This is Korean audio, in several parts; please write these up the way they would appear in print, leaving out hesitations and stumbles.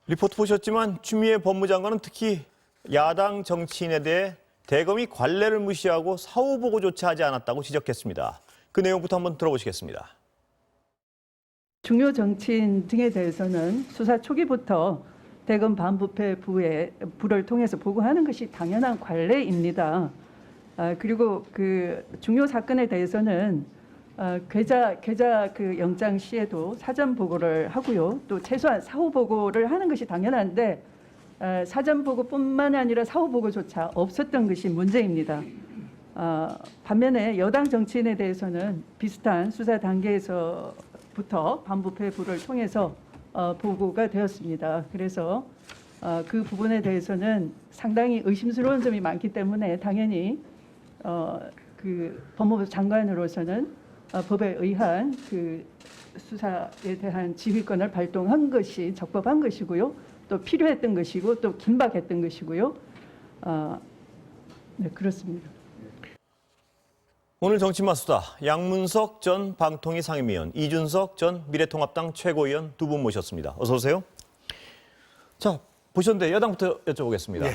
리포트 보셨지만 추미애 법무장관은 특히 야당 정치인에 대해 대검이 관례를 무시하고 사후 보고조차 하지 않았다고 지적했습니다. 그 내용부터 한번 들어보시겠습니다. 중요 정치인 등에 대해서는 수사 초기부터 대검 반부패 부를 통해서 보고하는 것이 당연한 관례입니다. 그리고 그 중요 사건에 대해서는 계좌 그 영장 시에도 사전 보고를 하고요. 또 최소한 사후 보고를 하는 것이 당연한데 사전 보고뿐만 아니라 사후 보고조차 없었던 것이 문제입니다. 반면에 여당 정치인에 대해서는 비슷한 수사 단계에서부터 반부패 부를 통해서 보고가 되었습니다. 그래서 그 부분에 대해서는 상당히 의심스러운 점이 많기 때문에 당연히 그 법무부 장관으로서는 법에 의한 그 수사에 대한 지휘권을 발동한 것이 적법한 것이고요. 또 필요했던 것이고 또 긴박했던 것이고요. 네, 그렇습니다. 오늘 정치마수다 양문석 전 방통위 상임위원, 이준석 전 미래통합당 최고위원 두 분 모셨습니다. 어서 오세요. 자, 보셨는데 여당부터 여쭤보겠습니다. 네.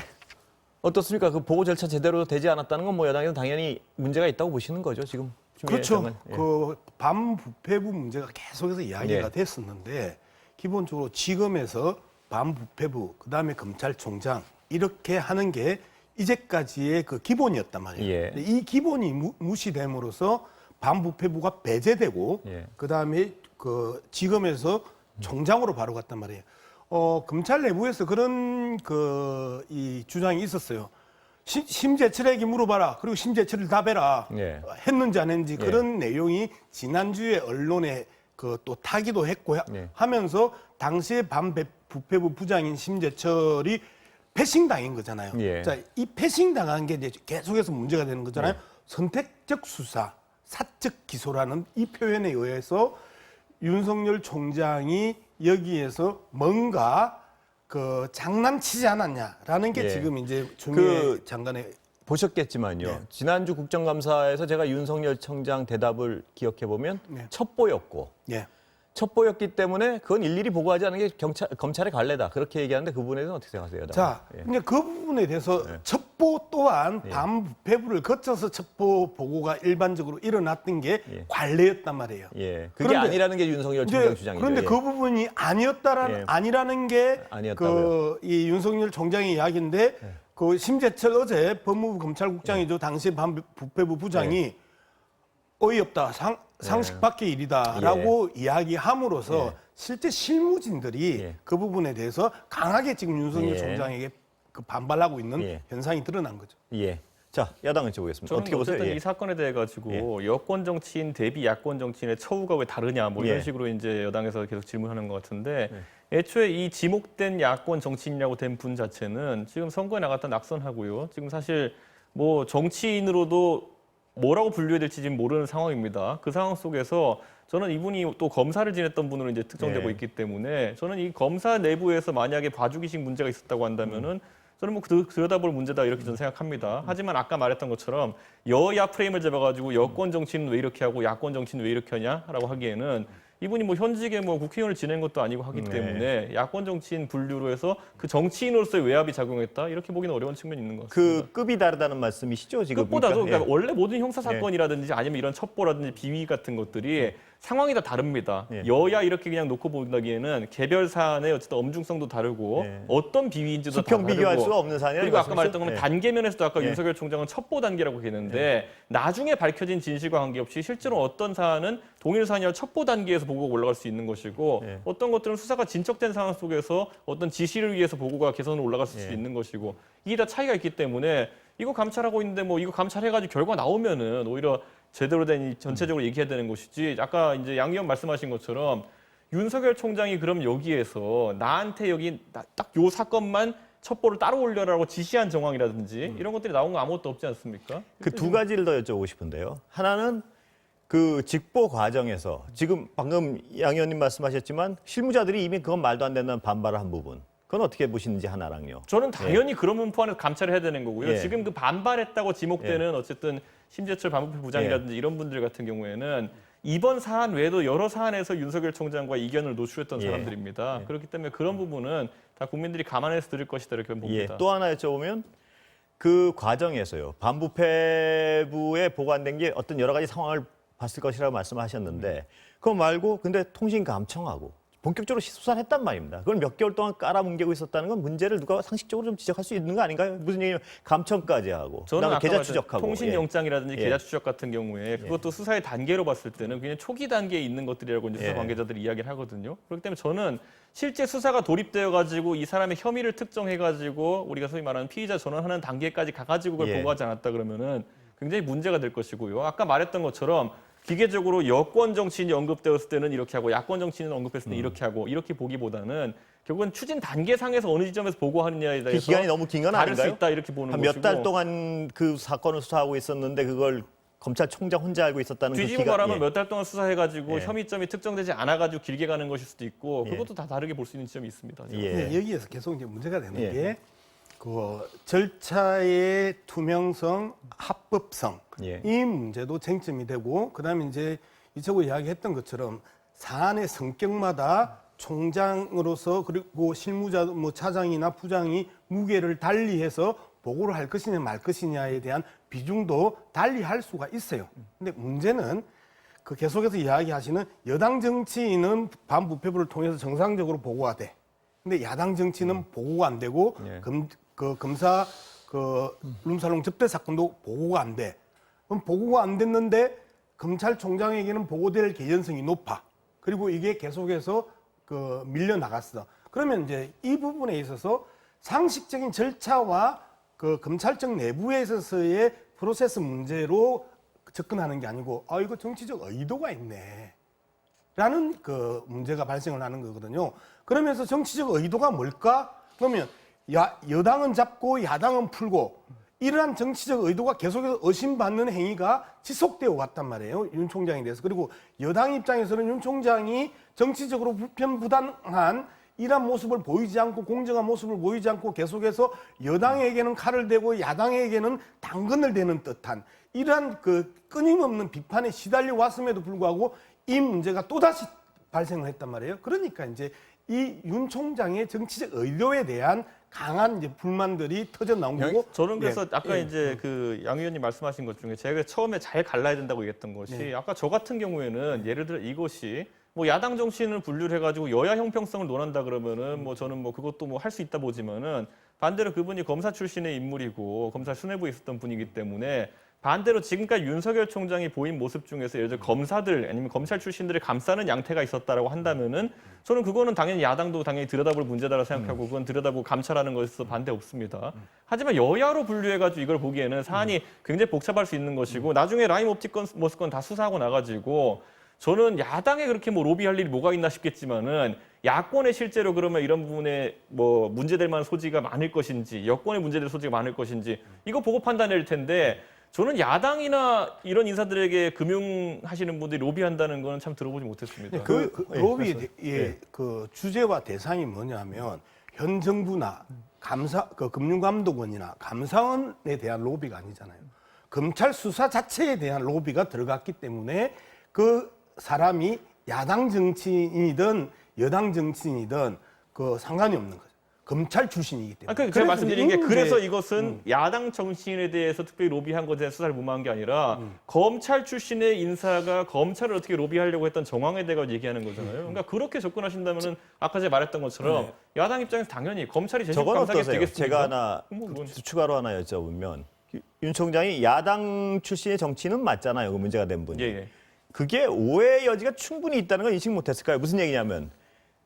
어떻습니까? 그 보고 절차 제대로 되지 않았다는 건 뭐 여당에는 당연히 문제가 있다고 보시는 거죠, 지금? 그렇죠. 예. 그 반부패부 문제가 계속해서 이야기가 예. 됐었는데 기본적으로 지검에서 반부패부, 그다음에 검찰총장 이렇게 하는 게 이제까지의 그 기본이었단 말이에요. 예. 근데 이 기본이 무시됨으로써 반부패부가 배제되고 예. 그다음에 그 지검에서 총장으로 바로 갔단 말이에요. 검찰 내부에서 그런 이 주장이 있었어요. 심재철에게 물어봐라. 그리고 심재철을 답해라. 예. 했는지 안 했는지 예. 그런 내용이 지난주에 언론에 또 타기도 했고 예. 하면서 당시에 반부패부 부장인 심재철이 패싱당한 거잖아요. 예. 자, 이 패싱당한 게 이제 계속해서 문제가 되는 거잖아요. 예. 선택적 수사, 사적 기소라는 이 표현에 의해서 윤석열 총장이 여기에서 뭔가 그 장난치지 않았냐라는 게 예. 지금 이제 추미애 장관의 보셨겠지만요. 네. 지난주 국정감사에서 제가 윤석열 청장 대답을 기억해 보면 네. 첩보였고 예. 첩보였기 때문에 그건 일일이 보고하지 않는 게 검찰의 관례다. 그렇게 얘기하는데 그 부분에 대해서는 어떻게 생각하세요? 자, 예. 근데 그 부분에 대해서 예. 첩보 또한 예. 반부패부를 거쳐서 첩보 보고가 일반적으로 일어났던 게 예. 관례였단 말이에요. 예. 그게 그런데 아니라는 게 윤석열 총장 주장이죠. 그런데 예. 그 부분이 예. 아니라는 게 아니었다고요? 이 윤석열 총장의 이야기인데 그 심재철 어제 법무부 검찰국장이죠. 당시 반부패부 부장이 어이없다. 상식 밖의 일이다라고 이야기함으로써 예. 실제 실무진들이 예. 그 부분에 대해서 강하게 지금 윤석열 예. 총장에게 그 반발하고 있는 예. 현상이 드러난 거죠. 예. 자, 야당은 여쭤보겠습니다. 저는 어떻게 보세요? 어쨌든 예. 이 사건에 대해 가지고 여권 정치인 대비 야권 정치인의 처우가 왜 다르냐 뭐 이런 예. 식으로 이제 여당에서 계속 질문하는 것 같은데 애초에 이 지목된 야권 정치인이라고 된 분 자체는 지금 선거에 나갔다 낙선하고요. 지금 사실 뭐 정치인으로도 뭐라고 분류해야 될지 지금 모르는 상황입니다. 그 상황 속에서 저는 이분이 또 검사를 지냈던 분으로 이제 특정되고 예. 있기 때문에 저는 이 검사 내부에서 만약에 봐주기식 문제가 있었다고 한다면은 저는 뭐 들여다볼 문제다 이렇게 저는 생각합니다. 하지만 아까 말했던 것처럼 여야 프레임을 잡아가지고 여권 정치는 왜 이렇게 하고 야권 정치는 왜 이렇게 하냐라고 하기에는 이분이 뭐 현직에 뭐 국회의원을 지낸 것도 아니고 하기 때문에 야권 정치인 분류로 해서 그 정치인으로서의 외압이 작용했다 이렇게 보기는 어려운 측면이 있는 것 같습니다. 그 급이 다르다는 말씀이시죠, 지금? 끝보다도 그러니까 예. 원래 모든 형사 사건이라든지 아니면 이런 첩보라든지 비위 같은 것들이 상황이 다 다릅니다. 예. 여야 이렇게 그냥 놓고 본다기에는 개별 사안의 어쨌든 엄중성도 다르고 예. 어떤 비위인지도 수평 다 비교할 다르고 수가 없는 사안이라는 그리고 아까 말씀이시죠? 말했던 건 예. 단계면에서도 아까 예. 윤석열 총장은 첩보 단계라고 했는데 나중에 밝혀진 진실과 관계없이 실제로 어떤 사안은 동일 사안이라 첩보 단계에서 보고가 올라갈 수 있는 것이고 예. 어떤 것들은 수사가 진척된 상황 속에서 어떤 지시를 위해서 보고가 개선으로 올라갈 수 예. 있는 것이고 이게 다 차이가 있기 때문에 이거 감찰하고 있는데 뭐 이거 감찰해가지고 결과 나오면은 오히려 제대로 된 전체적으로 얘기해야 되는 것이지 아까 이제 양 의원 말씀하신 것처럼 윤석열 총장이 그럼 여기에서 나한테 여기 딱 요 사건만 첩보를 따로 올려라고 지시한 정황이라든지 이런 것들이 나온 거 아무것도 없지 않습니까? 그 두 가지를 더 여쭤보고 싶은데요. 하나는 그 직보 과정에서 지금 방금 양 의원님 말씀하셨지만 실무자들이 이미 그건 말도 안 된다는 반발을 한 부분. 그건 어떻게 보시는지 하나랑요. 저는 당연히 그런 문구 안에서 감찰을 해야 되는 거고요. 예. 지금 그 반발했다고 지목되는 어쨌든 심재철 반부패 부장이라든지 이런 분들 같은 경우에는 이번 사안 외에도 여러 사안에서 윤석열 총장과 이견을 노출했던 예. 사람들입니다. 그렇기 때문에 그런 부분은 다 국민들이 감안해서 들을 것이다 이렇게 봅니다. 또 하나 여쭤보면 그 과정에서요. 반부패부에 보관된 게 어떤 여러 가지 상황을 봤을 것이라고 말씀하셨는데 그거 말고 근데 통신감청하고 본격적으로 수사를 했단 말입니다. 그걸 몇 개월 동안 깔아뭉개고 있었다는 건 문제를 누가 상식적으로 좀 지적할 수 있는 거 아닌가요? 무슨 얘기냐면 감청까지 하고 저는 그다음에 아까 계좌 말씀 추적하고 통신영장이라든지 예. 계좌 추적 같은 경우에 그것도 수사의 단계로 봤을 때는 그냥 초기 단계에 있는 것들이라고 이제 수사 예. 관계자들이 이야기를 하거든요. 그렇기 때문에 저는 실제 수사가 돌입되어 가지고 이 사람의 혐의를 특정해 가지고 우리가 소위 말하는 피의자 전환하는 단계까지 가 가지고 그걸 예. 보고하지 않았다 그러면은 굉장히 문제가 될 것이고요. 아까 말했던 것처럼 기계적으로 여권 정치인이 언급되었을 때는 이렇게 하고 야권 정치인은 언급했을 때는 이렇게 하고 이렇게 보기보다는 결국은 추진 단계상에서 어느 지점에서 보고하느냐에 그 대해서 기간이 너무 긴 건 다를 수 아닌가요? 있다 이렇게 보는 한 것이고 몇 달 동안 그 사건을 수사하고 있었는데 그걸 검찰총장 혼자 알고 있었다는 그 뒤집어 기간 말하면 예. 몇 달 동안 수사해가지고 예. 혐의점이 특정되지 않아가지고 길게 가는 것일 수도 있고 예. 그것도 다 다르게 볼 수 있는 지점이 있습니다. 예. 네, 여기에서 계속 이제 문제가 되는 예. 게 그 절차의 투명성, 합법성 예. 이 문제도 쟁점이 되고 그다음에 이제 이쪽으로 이야기했던 것처럼 사안의 성격마다 총장으로서 그리고 실무자 뭐 차장이나 부장이 무게를 달리해서 보고를 할 것이냐 말 것이냐에 대한 비중도 달리할 수가 있어요. 근데 문제는 그 계속해서 이야기하시는 여당 정치인은 반부패부를 통해서 정상적으로 보고가 돼. 근데 야당 정치는 보고가 안 되고 예. 검사 룸살롱 접대 사건도 보고가 안 돼. 그럼 보고가 안 됐는데 검찰총장에게는 보고될 개연성이 높아. 그리고 이게 계속해서 밀려 나갔어. 그러면 이제 이 부분에 있어서 상식적인 절차와 그 검찰청 내부에 있어서의 프로세스 문제로 접근하는 게 아니고 이거 정치적 의도가 있네. 라는 그 문제가 발생을 하는 거거든요. 그러면서 정치적 의도가 뭘까? 그러면 여당은 잡고 야당은 풀고 이러한 정치적 의도가 계속해서 의심받는 행위가 지속되어 왔단 말이에요. 윤 총장에 대해서. 그리고 여당 입장에서는 윤 총장이 정치적으로 불편부당한 이러한 모습을 보이지 않고 공정한 모습을 보이지 않고 계속해서 여당에게는 칼을 대고 야당에게는 당근을 대는 듯한 이러한 그 끊임없는 비판에 시달려 왔음에도 불구하고 이 문제가 또다시 발생을 했단 말이에요. 그러니까 이제 이 윤 총장의 정치적 의도에 대한 강한 이제 불만들이 터져 나온 거고. 저는 그래서 예. 아까 예. 이제 그 양 의원님 말씀하신 것 중에 제가 처음에 잘 갈라야 된다고 얘기했던 것이 네. 아까 저 같은 경우에는 예를 들어 이것이 뭐 야당 정치인을 분류를 해가지고 여야 형평성을 논한다 그러면은 뭐 저는 뭐 그것도 뭐 할 수 있다 보지만은 반대로 그분이 검사 출신의 인물이고 검사 수뇌부에 있었던 분이기 때문에 반대로 지금까지 윤석열 총장이 보인 모습 중에서 예를 들어 검사들 아니면 검찰 출신들을 감싸는 양태가 있었다라고 한다면은 저는 그거는 당연히 야당도 당연히 들여다볼 문제다라고 생각하고 그건 들여다보고 감찰하는 것에서 반대 없습니다. 하지만 여야로 분류해가지고 이걸 보기에는 사안이 굉장히 복잡할 수 있는 것이고 나중에 라임 옵틱 건, 머스건 다 수사하고 나가지고 저는 야당에 그렇게 뭐 로비할 일이 뭐가 있나 싶겠지만은 야권에 실제로 그러면 이런 부분에 뭐 문제될 만한 소지가 많을 것인지 여권에 문제될 소지가 많을 것인지 이거 보고 판단할 텐데 저는 야당이나 이런 인사들에게 금융하시는 분들이 로비한다는 거는 참 들어보지 못했습니다. 로비의 그 주제와 대상이 뭐냐면 현 정부나 금융감독원이나 감사원에 대한 로비가 아니잖아요. 검찰 수사 자체에 대한 로비가 들어갔기 때문에 그 사람이 야당 정치인이든 여당 정치인이든 그 상관이 없는 거죠. 검찰 출신이기 때문에. 그러니까 제가 말씀드린 게 그래서 이제 이것은 야당 정치인에 대해서 특별히 로비한 것에 대해서 수사를 무마한 게 아니라 검찰 출신의 인사가 검찰을 어떻게 로비하려고 했던 정황에 대해 얘기하는 거잖아요. 그러니까 그렇게 접근하신다면은 아까 제가 말했던 것처럼 야당 입장에서 당연히 검찰이 제식 저건 감사하게 어떠세요? 되겠습니까? 제가 하나 뭐. 추가로 하나 여쭤보면 윤 총장이 야당 출신의 정치인은 맞잖아요. 그 문제가 된 분이. 예. 그게 오해의 여지가 충분히 있다는 걸 인식 못했을까요? 무슨 얘기냐면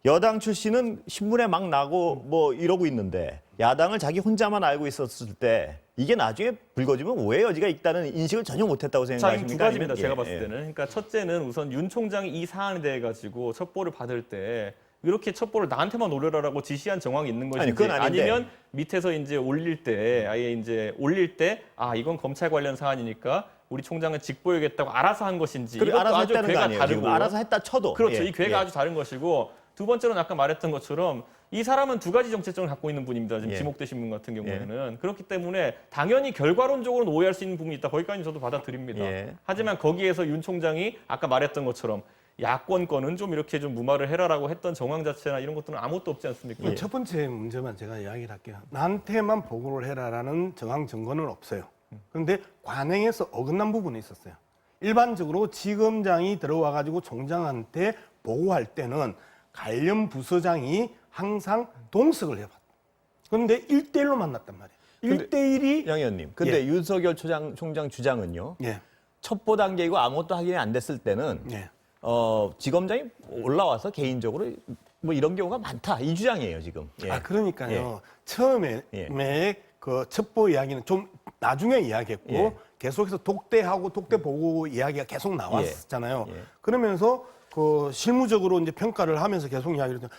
여당 출신은 신문에 막 나고 뭐 이러고 있는데 야당을 자기 혼자만 알고 있었을 때 이게 나중에 불거지면 오해의 여지가 있다는 인식을 전혀 못했다고 자, 생각하십니까? 두 가지입니다. 아니면- 제가 예, 봤을 예. 때는. 그러니까 첫째는 우선 윤 총장이 이 사안에 대해 가지고 첩보를 받을 때 이렇게 첩보를 나한테만 올려라라고 지시한 정황이 있는 것인지 그건 아닌데. 아니면 밑에서 이제 올릴 때 아예 이제 올릴 때 이건 검찰 관련 사안이니까 우리 총장은 직보해야겠다고 알아서 한 것인지 그리고 이것도 알아서 아주 했다는 거 괴가 아니에요. 지금 다르고 알아서 했다 쳐도. 그렇죠. 예, 이 괴가 예. 아주 다른 것이고 두 번째로는 아까 말했던 것처럼 이 사람은 두 가지 정체성을 갖고 있는 분입니다. 지금 예. 지목되신 분 같은 경우에는. 그렇기 때문에 당연히 결과론적으로는 오해할 수 있는 부분이 있다. 거기까지는 저도 받아들입니다. 예. 하지만 거기에서 윤 총장이 아까 말했던 것처럼 야권권은 좀 이렇게 좀 무마를 해라라고 했던 정황 자체나 이런 것들은 아무것도 없지 않습니까? 예. 첫 번째 문제만 제가 이야기를 할게요. 나한테만 보고를 해라라는 정황 증거는 없어요. 그런데 관행에서 어긋난 부분이 있었어요. 일반적으로 지검장이 들어와 가지고 총장한테 보고할 때는 관련 부서장이 항상 동석을 해봤다. 그런데 1대1로 만났단 말이에요. 1대1이 양 의원님. 근데 윤석열 총장 주장은요. 예. 첩보 단계이고 아무것도 확인이 안 됐을 때는 예. 지검장이 올라와서 개인적으로 뭐 이런 경우가 많다. 이 주장이에요, 지금. 예. 아 그러니까요. 처음에 그 첩보 이야기는 좀 나중에 이야기했고 예. 계속해서 독대하고 독대 보고 이야기가 계속 나왔었잖아요. 예. 그러면서 그 실무적으로 이제 평가를 하면서 계속 이야기를 했죠.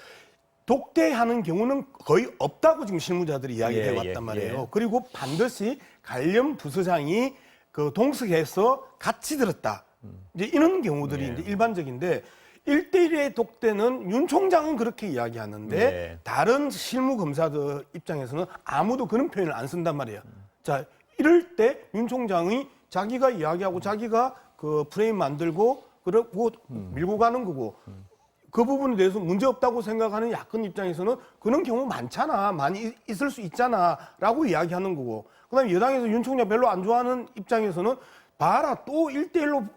독대하는 경우는 거의 없다고 지금 실무자들이 이야기해 왔단 예. 말이에요. 예. 그리고 반드시 관련 부서장이 그 동석해서 같이 들었다. 이제 이런 경우들이 예. 이제 일반적인데 1대1의 독대는 윤 총장은 그렇게 이야기하는데 예. 다른 실무 검사들 입장에서는 아무도 그런 표현을 안 쓴단 말이에요. 자, 이럴 때 윤 총장이 자기가 이야기하고 자기가 그 프레임 만들고 그러고 밀고 가는 거고 그 부분에 대해서 문제 없다고 생각하는 야권 입장에서는 그런 경우 많잖아. 많이 있을 수 있잖아라고 이야기하는 거고. 그다음에 여당에서 윤 총장 별로 안 좋아하는 입장에서는 봐라 또 1대1로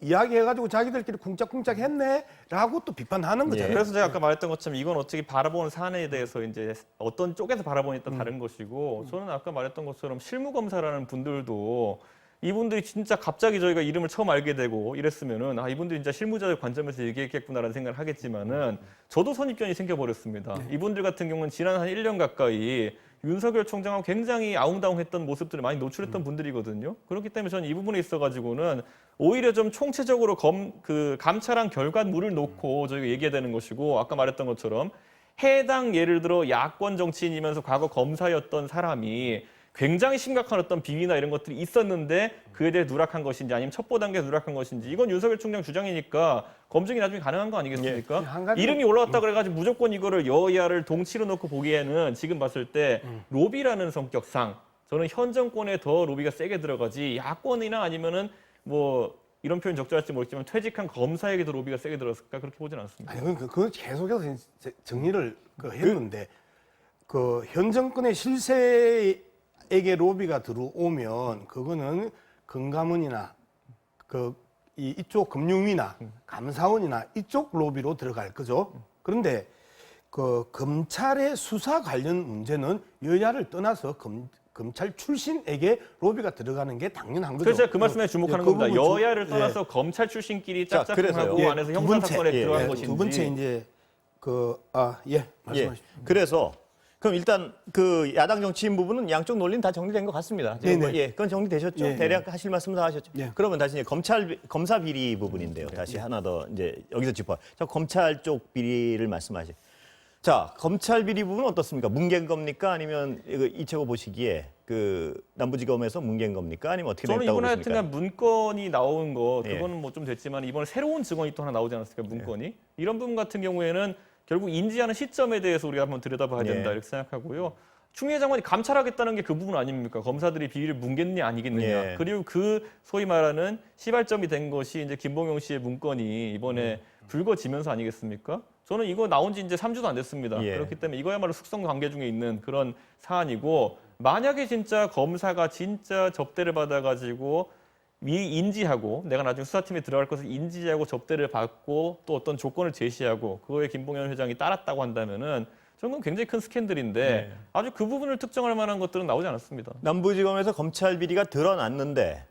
이야기해가지고 자기들끼리 쿵짝쿵짝 했네라고 또 비판하는 거잖아요. 그래서 제가 아까 말했던 것처럼 이건 어떻게 바라보는 사안에 대해서 이제 어떤 쪽에서 바라보느냐에 따라 다른 것이고 저는 아까 말했던 것처럼 실무검사라는 분들도 이분들이 진짜 갑자기 저희가 이름을 처음 알게 되고 이랬으면은 아 이분들이 진짜 실무자의 관점에서 얘기했겠구나라는 생각을 하겠지만은 저도 선입견이 생겨버렸습니다. 이분들 같은 경우는 지난 한 1년 가까이 윤석열 총장하고 굉장히 아웅다웅했던 모습들을 많이 노출했던 분들이거든요. 그렇기 때문에 저는 이 부분에 있어가지고는 오히려 좀 총체적으로 감찰한 결과물을 놓고 저희가 얘기해야 되는 것이고 아까 말했던 것처럼 해당 예를 들어 야권 정치인이면서 과거 검사였던 사람이 굉장히 심각한 어떤 비위나 이런 것들이 있었는데 그에 대해 누락한 것인지 아니면 첩보 단계에서 누락한 것인지 이건 윤석열 총장 주장이니까 검증이 나중에 가능한 거 아니겠습니까? 한 가지- 이름이 올라왔다 그래가지고 무조건 이거를 여야를 동치로 놓고 보기에는 지금 봤을 때 로비라는 성격상 저는 현 정권에 더 로비가 세게 들어가지 야권이나 아니면은 뭐 이런 표현 적절할지 모르겠지만 퇴직한 검사에게도 로비가 세게 들어갔을까 그렇게 보진 않습니다. 아니 그 계속해서 정리를 했는데 그 현 정권의 실세에게 로비가 들어오면 그거는 금감원이나 이쪽 금융위나 감사원이나 이쪽 로비로 들어갈 거죠. 그런데 그 검찰의 수사 관련 문제는 여야를 떠나서 검찰 출신에게 로비가 들어가는 게 당연한 거죠. 그래서 제가 그 말씀에 주목하는 그 겁니다. 부분 여야를 떠나서 검찰 출신끼리 자, 짝짝꿍하고 그래서요. 안에서 두 형사 번째, 사건에 들어간 것인지. 두 번째 이제 예. 말씀하십시오. 그래서 그럼 일단 그 야당 정치인 부분은 양쪽 논리는 다 정리된 것 같습니다. 네네. 예, 그건 정리되셨죠? 예, 대략 하실 말씀 다 하셨죠? 예. 그러면 다시 이제 검사 비리 부분인데요. 다시 하나 더 이제 여기서 짚어. 자, 검찰 쪽 비리를 말씀하시. 자, 검찰 비리 부분은 어떻습니까? 뭉갠 겁니까? 아니면 이거 이채고 보시기에 그 남부지검에서 뭉갠 겁니까? 아니면 어떻게 저는 됐다고 이번에 보십니까? 하여튼간 문건이 나온 거 예. 그거는 뭐 좀 됐지만 이번에 새로운 증언이 또 하나 나오지 않았습니까? 문건이. 이런 부분 같은 경우에는 결국 인지하는 시점에 대해서 우리가 한번 들여다봐야 된다 예. 이렇게 생각하고요. 추미애 장관이 감찰하겠다는 게 그 부분 아닙니까? 검사들이 비리를 뭉갰냐 아니겠느냐. 예. 그리고 그 소위 말하는 시발점이 된 것이 이제 김봉영 씨의 문건이 이번에 불거지면서 아니겠습니까? 저는 이거 나온 지 이제 3주도 안 됐습니다. 예. 그렇기 때문에 이거야말로 숙성 관계 중에 있는 그런 사안이고 만약에 진짜 검사가 진짜 접대를 받아가지고 인지하고 내가 나중에 수사팀에 들어갈 것을 인지하고 접대를 받고 또 어떤 조건을 제시하고 그거에 김봉현 회장이 따랐다고 한다면은 저는 굉장히 큰 스캔들인데 네. 아주 그 부분을 특정할 만한 것들은 나오지 않았습니다. 남부지검에서 검찰 비리가 드러났는데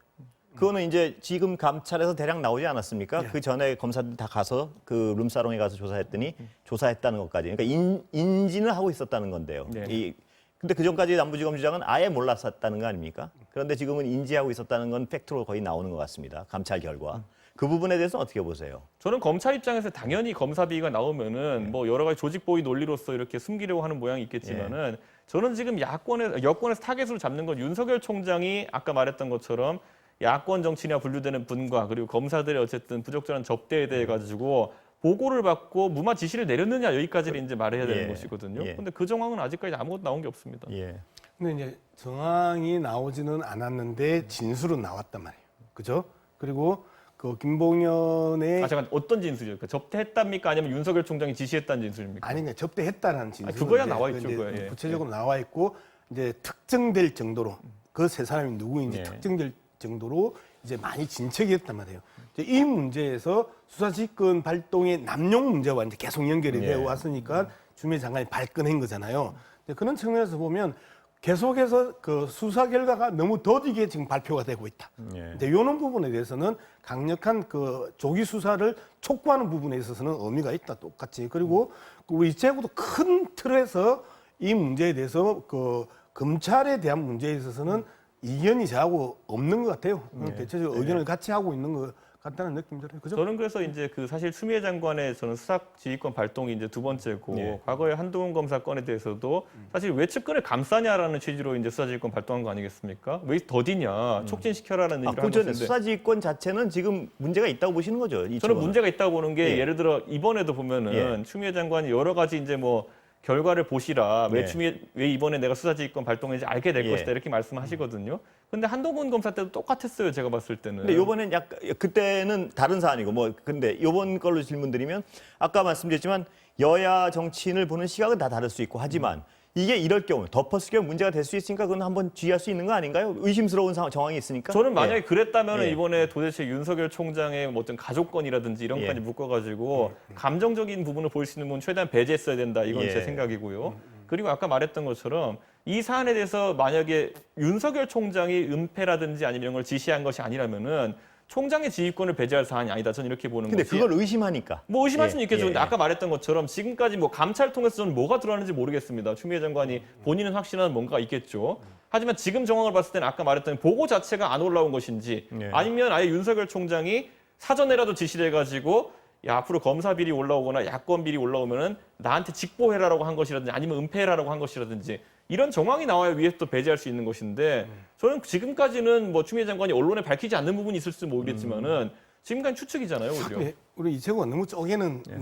그거는 이제 지금 감찰에서 대략 나오지 않았습니까? 그 전에 검사들 다 가서 그 룸사롱에 가서 조사했더니 조사했다는 것까지. 그러니까 인지는 하고 있었다는 건데요. 네. 근데 그 전까지 남부지검 주장은 아예 몰랐었다는 거 아닙니까? 그런데 지금은 인지하고 있었다는 건 팩트로 거의 나오는 것 같습니다. 감찰 결과. 그 부분에 대해서 어떻게 보세요? 저는 검찰 입장에서 당연히 검사 비위가 나오면은 뭐 여러 가지 조직 보위 논리로서 이렇게 숨기려고 하는 모양이 있겠지만은 저는 지금 여권에서 타겟으로 잡는 건 윤석열 총장이 아까 말했던 것처럼 야권 정치인이나 분류되는 분과 그리고 검사들의 어쨌든 부적절한 접대에 대해 가지고 보고를 받고 무마 지시를 내렸느냐 여기까지를 이제 말해야 되는 예. 것이거든요. 예. 근데 그 정황은 아직까지 아무것도 나온 게 없습니다. 예. 근데 이제 정황이 나오지는 않았는데 진술은 나왔단 말이에요. 그죠? 그리고 그 김봉현의 잠깐 어떤 진술이요? 접대했답니까? 아니면 윤석열 총장이 지시했다는 진술입니까? 아니 그러니까 접대했다는 진술. 그거야 나와 있죠, 그거야, 예. 구체적으로 나와 있고 이제 특정될 정도로 그 세 사람이 누구인지 예. 특정될 정도로 이제 많이 진척이 됐단 말이에요. 이제 이 문제에서 수사지휘권 발동의 남용 문제와 이제 계속 연결이 예. 되어 왔으니까 주미애 장관이 발끈한 거잖아요. 근데 그런 측면에서 보면 계속해서 그 수사 결과가 너무 더디게 지금 발표가 되고 있다. 예. 근데 이런 부분에 대해서는 강력한 그 조기 수사를 촉구하는 부분에 있어서는 의미가 있다. 똑같이. 그리고 우리 제국도 큰 틀에서 이 문제에 대해서 그 검찰에 대한 문제에 있어서는 이견이 저하고 없는 것 같아요. 대체적으로 의견을 같이 하고 있는 것 같다는 느낌이 들어요. 그죠? 저는 그래서 이제 그 사실 추미애 장관의 저는 수사지휘권 발동이 이제 두 번째고 예. 과거에 한동훈 검사 건에 대해서도 사실 왜 측근을 감싸냐라는 취지로 이제 수사지휘권 발동한 거 아니겠습니까? 왜 더디냐 촉진시켜라는 의미로 한 그 전에 것인데 수사지휘권 자체는 지금 문제가 있다고 보시는 거죠? 이 저는 쪽은. 문제가 있다고 보는 게 예. 예를 들어 이번에도 보면은 예. 추미애 장관이 여러 가지 이제 뭐 결과를 보시라 예. 왜 이번에 내가 수사지휘권 발동했는지 알게 될 예. 것이다 이렇게 말씀하시거든요. 근데 한동훈 검사 때도 똑같았어요. 제가 봤을 때는. 근데 요번엔 약간 그때는 다른 사안이고 뭐 근데 요번 걸로 질문드리면 아까 말씀드렸지만 여야 정치인을 보는 시각은 다 다를 수 있고 하지만 이게 이럴 경우 덮었을 경우 문제가 될 수 있으니까 그건 한번 주의할 수 있는 거 아닌가요? 의심스러운 정황이 있으니까. 저는 만약에 예. 그랬다면 예. 이번에 도대체 윤석열 총장의 뭐 어떤 가족권이라든지 이런 예. 것까지 묶어가지고 감정적인 부분을 볼 수 있는 부분 최대한 배제했어야 된다. 이건 예. 제 생각이고요. 그리고 아까 말했던 것처럼 이 사안에 대해서 만약에 윤석열 총장이 은폐라든지 아니면 이런 걸 지시한 것이 아니라면은 총장의 지휘권을 배제할 사안이 아니다. 저는 이렇게 보는 근데 것이. 그걸 의심하니까. 뭐 의심할 수는 예, 있겠죠. 예, 근데 예. 아까 말했던 것처럼 지금까지 뭐 감찰 통해서 저는 뭐가 드러나는지 모르겠습니다. 추미애 장관이 본인은 확신하는 뭔가가 있겠죠. 하지만 지금 정황을 봤을 때는 아까 말했던 보고 자체가 안 올라온 것인지 예. 아니면 아예 윤석열 총장이 사전에라도 지시를 해가지고 야, 앞으로 검사 비리 올라오거나 야권 비리 올라오면은 나한테 직보해라라고 한 것이라든지 아니면 은폐해라라고 한 것이라든지 이런 정황이 나와야 위에서 또 배제할 수 있는 것인데 저는 지금까지는 뭐 추미애 장관이 언론에 밝히지 않는 부분이 있을지 모르겠지만은 지금까지 추측이잖아요, 오히려. 예, 우리 이채구가 너무 쪼개는 예.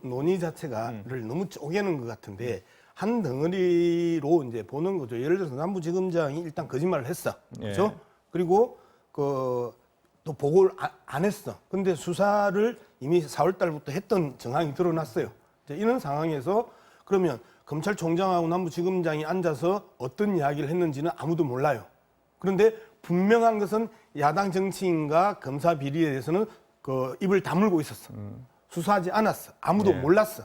논의 자체가를 너무 쪼개는 것 같은데 한 덩어리로 이제 보는 거죠. 예를 들어서 남부지검장이 일단 거짓말을 했어, 예. 그렇죠? 그리고 그 또 보고를 안 했어. 근데 수사를 이미 4월 달부터 했던 정황이 드러났어요. 이제 이런 상황에서 그러면 검찰총장하고 남부지검장이 앉아서 어떤 이야기를 했는지는 아무도 몰라요. 그런데 분명한 것은 야당 정치인과 검사 비리에 대해서는 그 입을 다물고 있었어. 수사하지 않았어. 아무도 네. 몰랐어.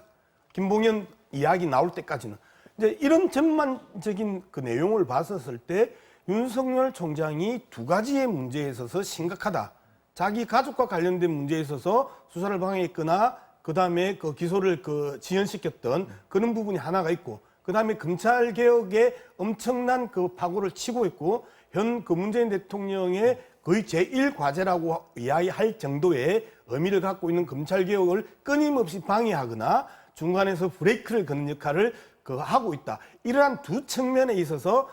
김봉현 이야기 나올 때까지는. 이제 이런 전반적인 그 내용을 봤었을 때 윤석열 총장이 두 가지의 문제에 있어서 심각하다. 자기 가족과 관련된 문제에 있어서 수사를 방해했거나 그다음에 그 기소를 그 지연시켰던 그런 부분이 하나가 있고 그다음에 검찰 개혁에 엄청난 그 파고를 치고 있고 현 그 문재인 대통령의 거의 제1과제라고 이야기할 정도의 의미를 갖고 있는 검찰 개혁을 끊임없이 방해하거나 중간에서 브레이크를 거는 역할을 그 하고 있다. 이러한 두 측면에 있어서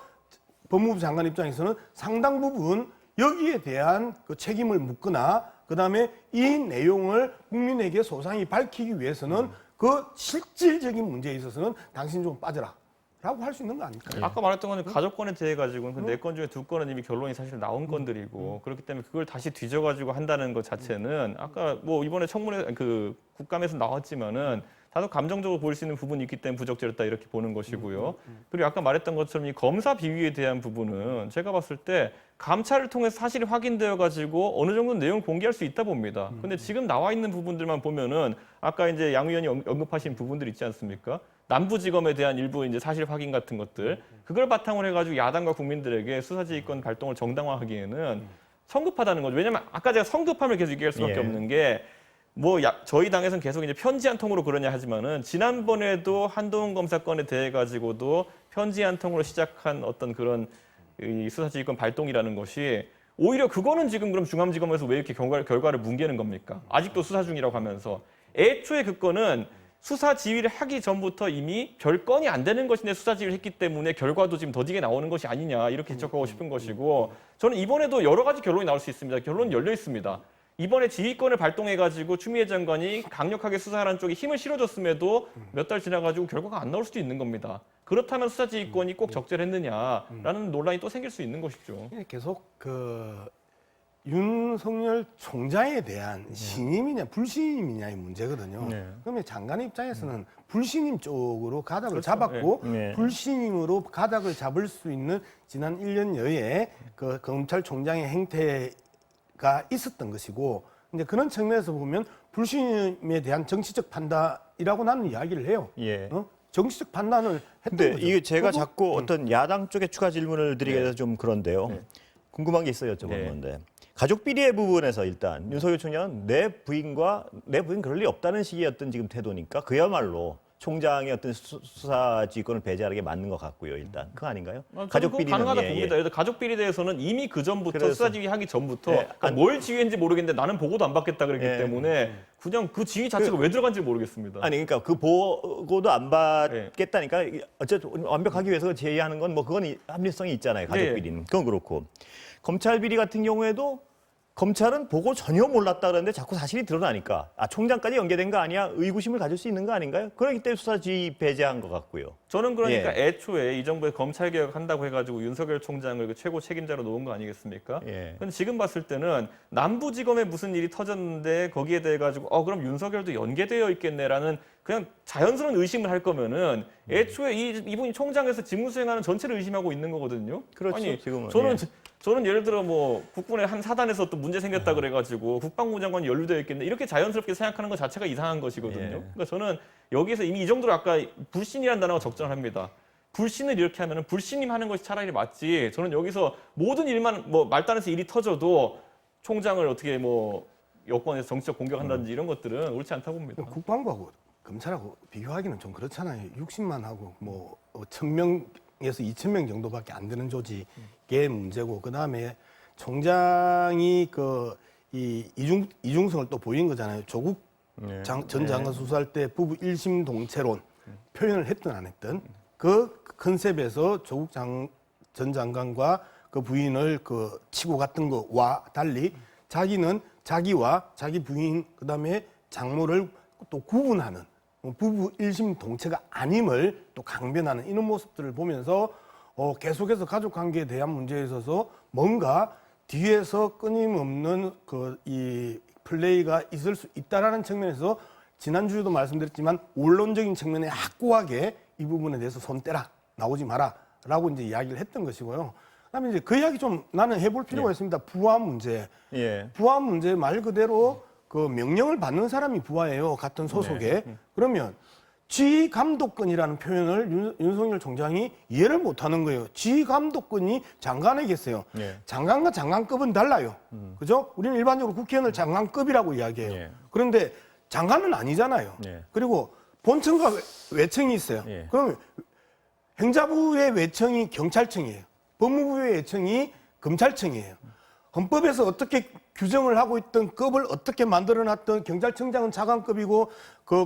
법무부 장관 입장에서는 상당 부분 여기에 대한 그 책임을 묻거나 그다음에 이 내용을 국민에게 소상히 밝히기 위해서는 그 실질적인 문제에 있어서는 당신 좀 빠져라. 라고 할 수 있는 거 아닙니까? 아까 말했던 거는 가족권에 대해 가지고는 그 4건 중에 2건은 이미 결론이 사실 나온 건들이고 그렇기 때문에 그걸 다시 뒤져 가지고 한다는 것 자체는 아까 뭐 이번에 청문회 그 국감에서 나왔지만은 다소 감정적으로 보일 수 있는 부분이 있기 때문에 부적절했다 이렇게 보는 것이고요. 그리고 아까 말했던 것처럼 이 검사 비위에 대한 부분은 제가 봤을 때 감찰을 통해서 사실이 확인되어 가지고 어느 정도 내용을 공개할 수 있다 봅니다. 근데 지금 나와 있는 부분들만 보면은 아까 이제 양 의원이 언급하신 부분들 있지 않습니까? 남부지검에 대한 일부 이제 사실 확인 같은 것들 그걸 바탕으로 해가지고 야당과 국민들에게 수사지휘권 발동을 정당화하기에는 성급하다는 거죠. 왜냐하면 아까 제가 성급함을 계속 얘기할 수밖에 예. 없는 게 뭐 저희 당에서는 계속 이제 편지 한 통으로 그러냐 하지만은 지난번에도 한동훈 검사 건에 대해 가지고도 편지 한 통으로 시작한 어떤 그런 이 수사지휘권 발동이라는 것이 오히려 그거는 지금 그럼 중앙지검에서 왜 이렇게 결과를 뭉개는 겁니까? 아직도 수사 중이라고 하면서 애초에 그 건은 수사 지휘를 하기 전부터 이미 별건이 안 되는 것인데 수사 지휘를 했기 때문에 결과도 지금 더디게 나오는 것이 아니냐 이렇게 지적하고 싶은 것이고 저는 이번에도 여러 가지 결론이 나올 수 있습니다. 결론은 열려 있습니다. 이번에 지휘권을 발동해가지고 추미애 장관이 강력하게 수사하라는 쪽에 힘을 실어줬음에도 몇 달 지나가지고 결과가 안 나올 수도 있는 겁니다. 그렇다면 수사지휘권이 꼭 적절했느냐라는 논란이 또 생길 수 있는 것이죠. 계속 윤석열 총장에 대한 신임이냐 불신임이냐의 문제거든요. 네. 그러면 장관의 입장에서는 불신임 쪽으로 가닥을 잡았고 네. 불신임으로 가닥을 잡을 수 있는 지난 1년여의 그 검찰총장의 행태가 있었던 것이고 이제 그런 측면에서 보면 불신임에 대한 정치적 판단이라고 나는 이야기를 해요. 예. 정치적 판단을 했던 근데 거죠. 이게 제가 그리고 자꾸 어떤 야당 쪽에 추가 질문을 드리게 돼서 좀 그런데요. 네. 궁금한 게 있어요, 여쭤보는 네. 건데. 가족 비리의 부분에서 일단 윤석열 총장은 내 부인 그럴 리 없다는 식의 어떤 지금 태도니까 그야말로 총장의 어떤 수사지휘권을 배제하는 게 맞는 것 같고요, 일단. 그거 아닌가요? 가족 비리 가능하다 예, 봅니다. 예를 들어 가족 비리에 대해서는 이미 그 전부터 그래서- 수사 지휘하기 전부터 네, 그러니까 뭘 지휘했는지 모르겠는데 나는 보고도 안 받겠다 그랬기 네. 때문에 그냥 그 지휘 자체가 왜 들어간지 모르겠습니다. 아니 그러니까 그 보고도 안 받겠다니까 어쨌든 완벽하기 위해서 제의하는 건 뭐 그건 합리성이 있잖아요. 가족 네. 비리는. 그건 그렇고. 검찰 비리 같은 경우에도 검찰은 보고 전혀 몰랐다 그러는데 자꾸 사실이 드러나니까 총장까지 연계된 거 아니야? 의구심을 가질 수 있는 거 아닌가요? 그렇기 때문에 수사지휘 배제한 것 같고요. 저는 그러니까 애초에 이 정부에 검찰 개혁한다고 해가지고 윤석열 총장을 그 최고 책임자로 놓은 거 아니겠습니까? 예. 근데 지금 봤을 때는 남부지검에 무슨 일이 터졌는데 거기에 대해 가지고 그럼 윤석열도 연계되어 있겠네라는 그냥 자연스러운 의심을 할 거면은 애초에 이분이 총장에서 직무 수행하는 전체를 의심하고 있는 거거든요. 그렇죠, 아니, 지금은. 저는 예를 들어 뭐 국군의 한 사단에서 또 문제 생겼다 그래가지고 국방부 장관이 연루되어 있겠네 이렇게 자연스럽게 생각하는 것 자체가 이상한 것이거든요. 예. 그러니까 저는 여기서 이미 이 정도로 아까 불신이라는 단어가 적절합니다. 불신을 이렇게 하면은 불신임 하는 것이 차라리 맞지. 저는 여기서 모든 일만 뭐 말단에서 일이 터져도 총장을 어떻게 뭐 여권에서 정치적 공격한다든지 이런 것들은 옳지 않다고 봅니다. 국방부하고 검찰하고 비교하기는 좀 그렇잖아요. 60만 하고 뭐 1,000명에서 2,000명 정도밖에 안 되는 조직의 문제고 그다음에 총장이 이 이중성을 또 보인 거잖아요. 조국 전 장관 수사할 때 부부 일심 동체론 표현을 했든 안 했든 그 컨셉에서 조국 전 장관과 그 부인을 치고 갔던 거와 달리 자기는 자기와 자기 부인 그다음에 장모를 또 구분하는 부부 일심 동체가 아님을 또 강변하는 이런 모습들을 보면서 계속해서 가족 관계에 대한 문제에 있어서 뭔가 뒤에서 끊임없는 이 플레이가 있을 수 있다라는 측면에서 지난주에도 말씀드렸지만 원론적인 측면에 확고하게 이 부분에 대해서 손 떼라 나오지 마라라고 이제 이야기를 했던 것이고요. 그다음에 이제 그 이야기 좀 나는 해볼 필요가 있습니다. 부하 문제. 예. 부하 문제 말 그대로 명령을 받는 사람이 부하예요. 같은 소속에. 그러면 지휘 감독권이라는 표현을 윤석열 총장이 이해를 못하는 거예요. 지휘 감독권이 장관에게 있어요. 예. 장관과 장관급은 달라요. 그죠? 우리는 일반적으로 국회의원을 장관급이라고 이야기해요. 예. 그런데 장관은 아니잖아요. 예. 그리고 본청과 외청이 있어요. 예. 그러면 행자부의 외청이 경찰청이에요. 법무부의 외청이 검찰청이에요. 헌법에서 어떻게 규정을 하고 있던 급을 어떻게 만들어놨던 경찰청장은 차관급이고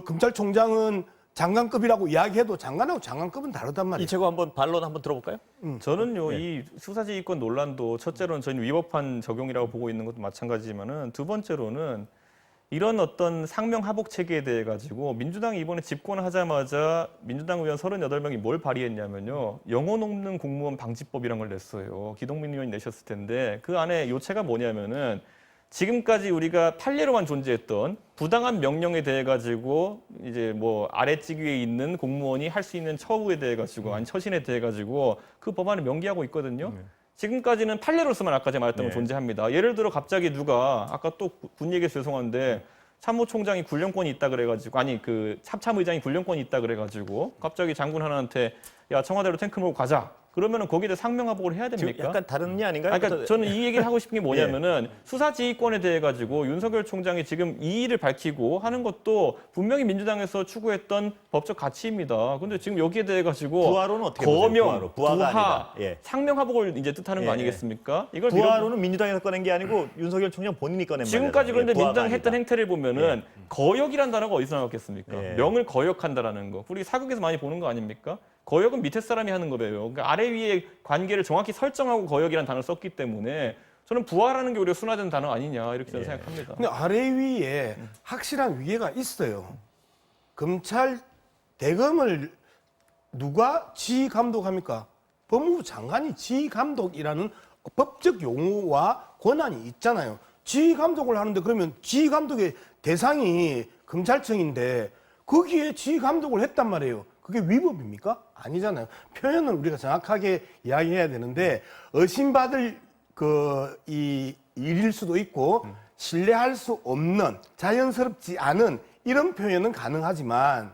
검찰총장은 장관급이라고 이야기해도 장관하고 장관급은 다르단 말이에요. 이채고 한번 반론 한번 들어볼까요? 저는요 이 수사지휘권 논란도 첫째로는 저희는 위법한 적용이라고 보고 있는 것도 마찬가지지만은 두 번째로는 이런 어떤 상명하복 체계에 대해 가지고 민주당이 이번에 집권을 하자마자 민주당 의원 38명이 뭘 발의했냐면요. 영혼 없는 공무원 방지법이란 걸 냈어요. 기동민 의원이 내셨을 텐데 그 안에 요체가 뭐냐면은 지금까지 우리가 판례로만 존재했던 부당한 명령에 대해 가지고 이제 뭐 아래직위에 있는 공무원이 할 수 있는 처우에 대해 가지고 아니 처신에 대해 가지고 그 법안을 명기하고 있거든요. 지금까지는 판례로서만 아까 제가 말했던 건 존재합니다. 예를 들어 갑자기 누가 아까 또 군 얘기해서 죄송한데 참모총장이 군령권이 있다 그래가지고 아니 그 참참의장이 군령권이 있다 그래가지고 갑자기 장군 하나한테 야 청와대로 탱크 몰고 가자. 그러면은 거기에 대해 상명하복을 해야 지금 됩니까? 약간 다른 일 아닌가요? 그러니까 저는 이 얘기를 하고 싶은 게 뭐냐면은 수사지휘권에 대해 가지고 윤석열 총장이 지금 이의를 밝히고 하는 것도 분명히 민주당에서 추구했던 법적 가치입니다. 근데 지금 여기에 대해 가지고 부하로는 어떻게 보세요? 거명, 부하로. 부하가 부하, 아니다. 예. 상명하복을 이제 뜻하는 거 예. 아니겠습니까? 이걸 부하로는 민주당에서 꺼낸 게 아니고 윤석열 총장 본인이 꺼낸 말이에요. 지금까지 그런데 부하가 민주당이 했던 아니다. 행태를 보면은 거역이란 단어가 어디서 나왔겠습니까? 예. 명을 거역한다라는 거. 우리 사극에서 많이 보는 거 아닙니까? 거역은 밑에 사람이 하는 거예요. 그러니까 아래 위의 관계를 정확히 설정하고 거역이라는 단어를 썼기 때문에 저는 부하라는 게 오히려 순화된 단어 아니냐 이렇게 저는 생각합니다. 근데 아래 위에 확실한 위계가 있어요. 검찰 대검을 누가 지휘 감독합니까? 법무부 장관이 지휘 감독이라는 법적 용어와 권한이 있잖아요. 지휘 감독을 하는데 그러면 지휘 감독의 대상이 검찰청인데 거기에 지휘 감독을 했단 말이에요. 그게 위법입니까? 아니잖아요. 표현은 우리가 정확하게 이야기해야 되는데 의심받을 이 일일 수도 있고 신뢰할 수 없는 자연스럽지 않은 이런 표현은 가능하지만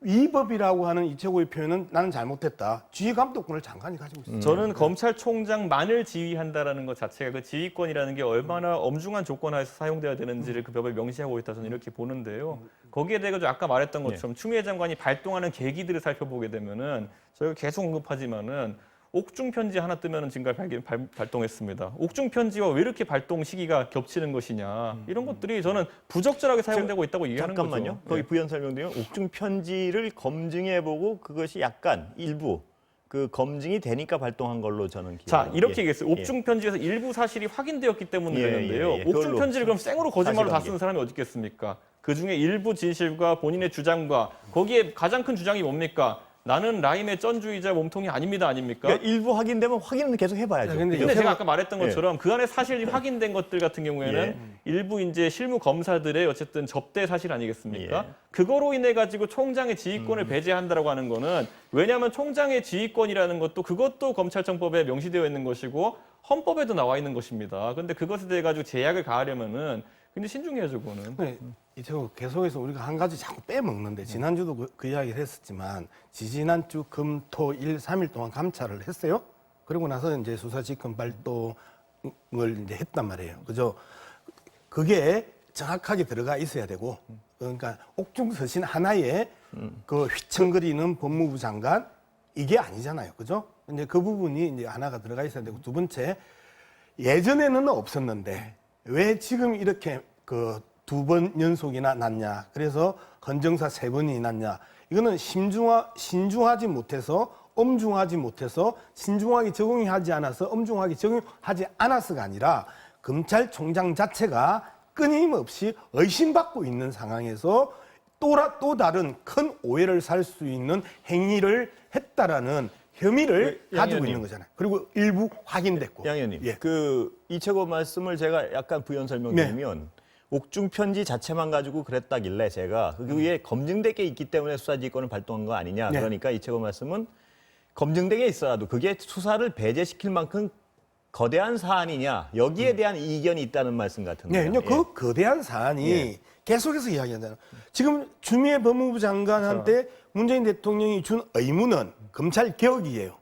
위법이라고 하는 이최고의 표현은 나는 잘못했다. 지휘 감독권을 장관이 가지고 있습니다. 저는 검찰총장만을 지휘한다라는 것 자체가 그 지휘권이라는 게 얼마나 엄중한 조건 하에서 사용돼야 되는지를 그 법에 명시하고 있다 저는 이렇게 보는데요. 거기에 대해 가지고 아까 말했던 것처럼 추미애 장관이 발동하는 계기들을 살펴보게 되면은 저희가 계속 언급하지만은 옥중 편지 하나 뜨면은 지금까지 발동했습니다. 옥중 편지와 왜 이렇게 발동 시기가 겹치는 것이냐 이런 것들이 저는 부적절하게 사용되고 있다고 얘기하는 잠깐만요. 거죠. 거기 부연 설명드리면 옥중 편지를 검증해보고 그것이 약간 일부 그 검증이 되니까 발동한 걸로 저는 자, 이렇게 예. 얘기했어요. 옥중 편지에서 일부 사실이 확인되었기 때문에 예, 되는데요. 예, 예. 옥중 그걸로 편지를 그럼 생으로 거짓말로 다 사실관계. 쓰는 사람이 어디 있겠습니까? 그중에 일부 진실과 본인의 주장과 거기에 가장 큰 주장이 뭡니까? 나는 라임의 쩐주의자 몸통이 아닙니까? 그러니까 일부 확인되면 확인은 계속 해봐야죠. 네, 근데 근데 제가 아까 말했던 예. 것처럼 그 안에 사실이 확인된 것들 같은 경우에는 예. 일부 이제 실무 검사들의 어쨌든 접대 사실 아니겠습니까? 예. 그거로 인해 가지고 총장의 지휘권을 배제한다라고 하는 거는 왜냐하면 총장의 지휘권이라는 것도 그것도 검찰청법에 명시되어 있는 것이고 헌법에도 나와 있는 것입니다. 근데 그것에 대해 가지고 제약을 가하려면은 근데 신중해야죠, 그거는. 네, 이제 계속해서 우리가 한 가지 자꾸 빼먹는데 지난주도 그 이야기를 했었지만 지지난주 금, 토, 일, 3일 동안 감찰을 했어요. 그리고 나서 이제 수사지휘권 발동을 이제 했단 말이에요. 그죠? 그게 정확하게 들어가 있어야 되고 그러니까 옥중서신 하나에 그 휘청거리는 법무부 장관 이게 아니잖아요. 그죠? 이제 그 부분이 이제 하나가 들어가 있어야 되고 두 번째 예전에는 없었는데 왜 지금 이렇게 그 2번 연속이나 났냐. 그래서 헌정사 3번이 났냐. 이거는 신중하지 못해서 엄중하지 못해서 신중하게 적용하지 않아서 엄중하게 적용하지 않아서가 아니라 검찰총장 자체가 끊임없이 의심받고 있는 상황에서 또 다른 큰 오해를 살 수 있는 행위를 했다라는 혐의를 양 가지고 의원님. 있는 거잖아요. 그리고 일부 확인됐고. 양 의원님, 예. 그 이채고 말씀을 제가 약간 부연 설명드리면 옥중 편지 자체만 가지고 그랬다길래 제가 그 위에 검증된 게 있기 때문에 수사지휘권을 발동한 거 아니냐. 네. 그러니까 이채고 말씀은 검증된 게 있어도 그게 수사를 배제시킬 만큼 거대한 사안이냐. 여기에 대한 이견이 있다는 말씀 같은데요. 네, 그 거대한 사안이 예. 계속해서 이야기하잖아요. 지금 추미애 법무부 장관한테 문재인 대통령이 준 의무는 검찰 개혁이에요.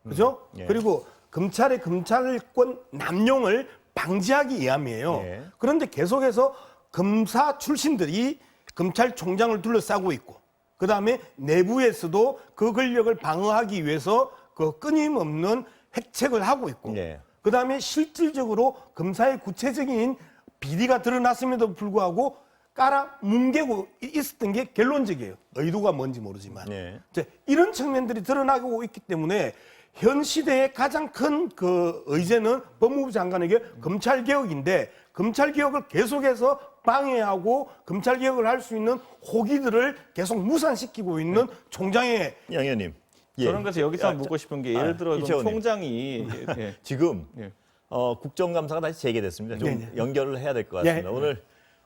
그죠? 예. 그리고 검찰의 검찰권 남용을 방지하기 위함이에요. 예. 그런데 계속해서 검사 출신들이 검찰총장을 둘러싸고 있고, 그 다음에 내부에서도 그 권력을 방어하기 위해서 그 끊임없는 획책을 하고 있고, 예. 그 다음에 실질적으로 검사의 구체적인 비리가 드러났음에도 불구하고 깔아 뭉개고 있었던 게 결론적이에요. 의도가 뭔지 모르지만. 예. 이제 이런 측면들이 드러나고 있기 때문에 현 시대의 가장 큰 그 의제는 법무부 장관에게 검찰 개혁인데 검찰 개혁을 계속해서 방해하고 검찰 개혁을 할 수 있는 호기들을 계속 무산시키고 있는 총장의 양 의원님. 예. 저는 그래서 여기서 묻고 싶은 게 예를 들어 그럼 이채원님. 총장이 예. 지금 예. 국정감사가 다시 재개됐습니다. 좀 네네. 연결을 해야 될 것 같습니다. 예.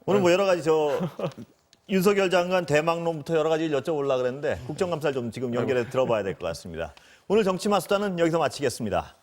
오늘 뭐 여러 가지 윤석열 장관 대망론부터 여러 가지 여쭤보려고 그랬는데 국정감사 좀 지금 연결해 들어봐야 될 것 같습니다. 오늘 정치마수다는 여기서 마치겠습니다.